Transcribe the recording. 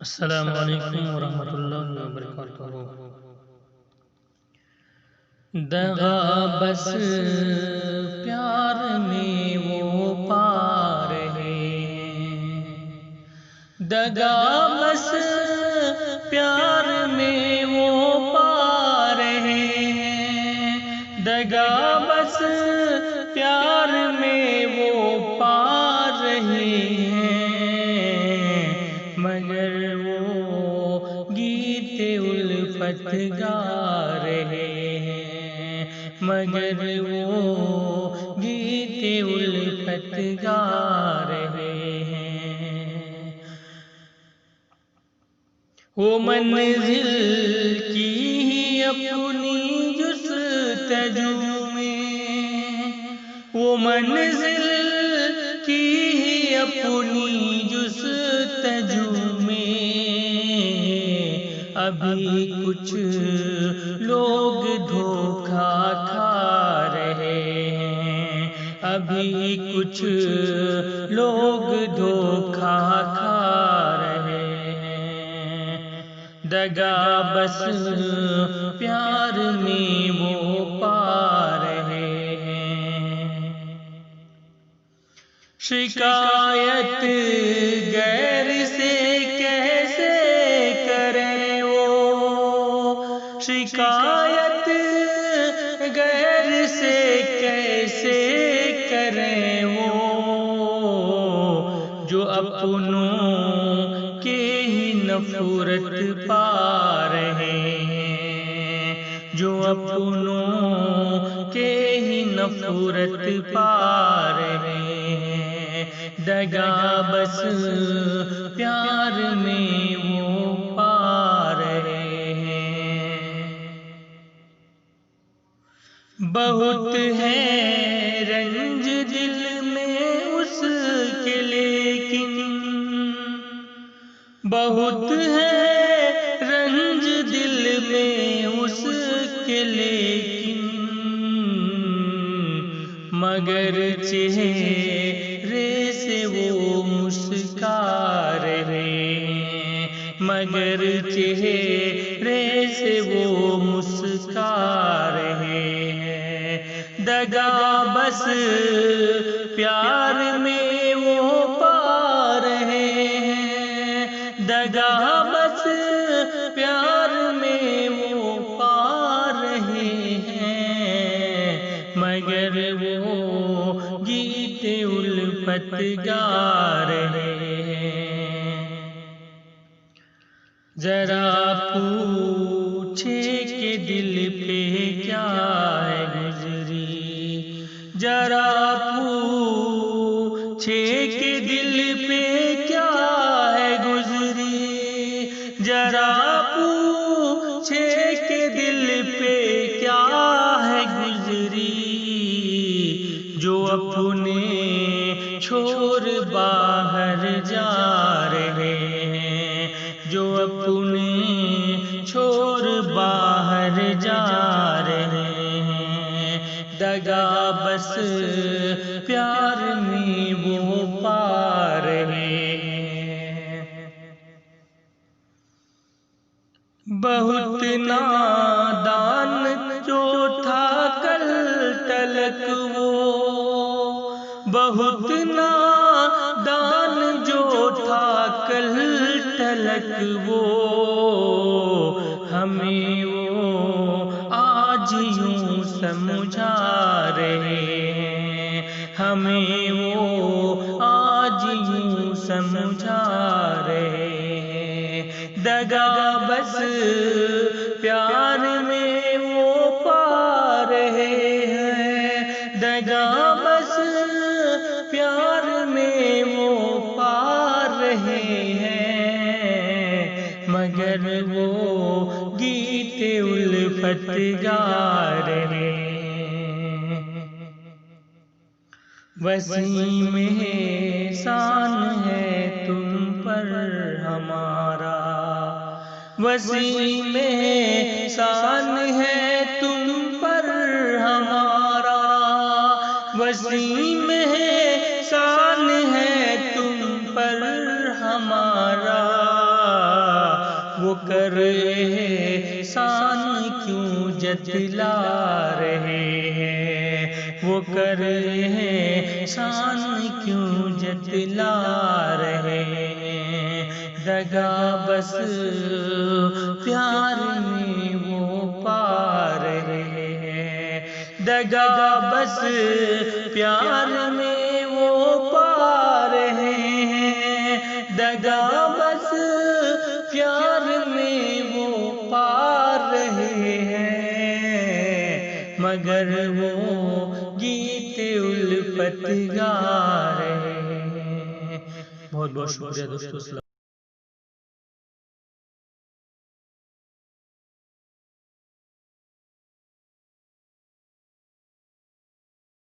السلام علیکم ورحمۃ اللہ وبرکاتہ۔ دغا بس پیار میں وہ پا رہے ہیں، دغا بس پیار میں وہ پا رہے ہیں، دغا بس پیار میں وہ پا رہے ہیں، مگر وہ گیت الفت گا رہے ہیں، مگر وہ گیت الفت گا رہے ہیں۔ وہ منزل کی ہی اپنی جستجو میں، وہ منزل کی ہی اپنی جستجو میں، ابھی کچھ لوگ دھوکا کھا رہے ہیں، ابھی کچھ لوگ دھوکا کھا رہے ہیں، دغا بس پیار میں وہ پا رہے ہیں۔ شکایت غیر سے کیسے کریں وہ، شکایت غیر سے کیسے کریں وہ، جو اپنوں کے ہی نفرت پا رہے ہیں، جو اپنوں کے ہی نفرت پا رہے ہیں، دغا بس پیار میں وہ پا رہے ہیں۔ بہت ہے رنج دل میں اس کے لیکن، بہت ہے رنج دل میں اس کے لیکن، مگر چہرے سے وہ مسکا رہے ہیں، مگر چہرے سے وہ مسکا رہے ہیں، دغا بس پیار میں وہ پا رہے ہیں، دغا بس پیار میں وہ پا رہے ہیں، مگر وہ گیت الفت گا رہے ہیں۔ ذرا پوچھے کہ دل پہ کیا ہے گزری، ذرا پوچھے کہ دل پہ کیا ہے گزری، ذرا پوچھے کہ دل پہ کیا ہے گزری، جو اپنے چھوڑ باہر جا رہے ہیں، جو اپنے چھوڑ باہر جا رہے ہیں، دغا بس پیار میں وہ پا رہے ہیں۔ بہت نادان جو تھا کل تلک وہ، بہت نادان جو تھا کل تلک وہ، ہمیں وہ آج یوں سمجھا رہے ہیں، ہمیں وہ آج یوں سمجھا رہے ہیں، دغا بس پیار میں وہ پا رہے ہیں، دغا بس پیار میں وہ پا رہے ہیں، مگر وہ گیت الفت گا رہے ہیں۔ وسیم احسان ہے تم پر ہمارا، وسیم احسان ہے تم پر ہمارا، وسیم احسان ہے تم پر ہمارا، وہ کر احسان کیوں جتلا رہے ہیں، وہ کر احسان کیوں جتلا رہے ہیں، دگا بس پیار میں وہ پا رہے ہیں، دگا بس پیار میں وہ پا رہے ہیں، دگا بس پیار میں وہ پا رہے ہیں، مگر وہ گیت الفت گا رہے ہیں۔ بہت بہت شکریہ دوستو۔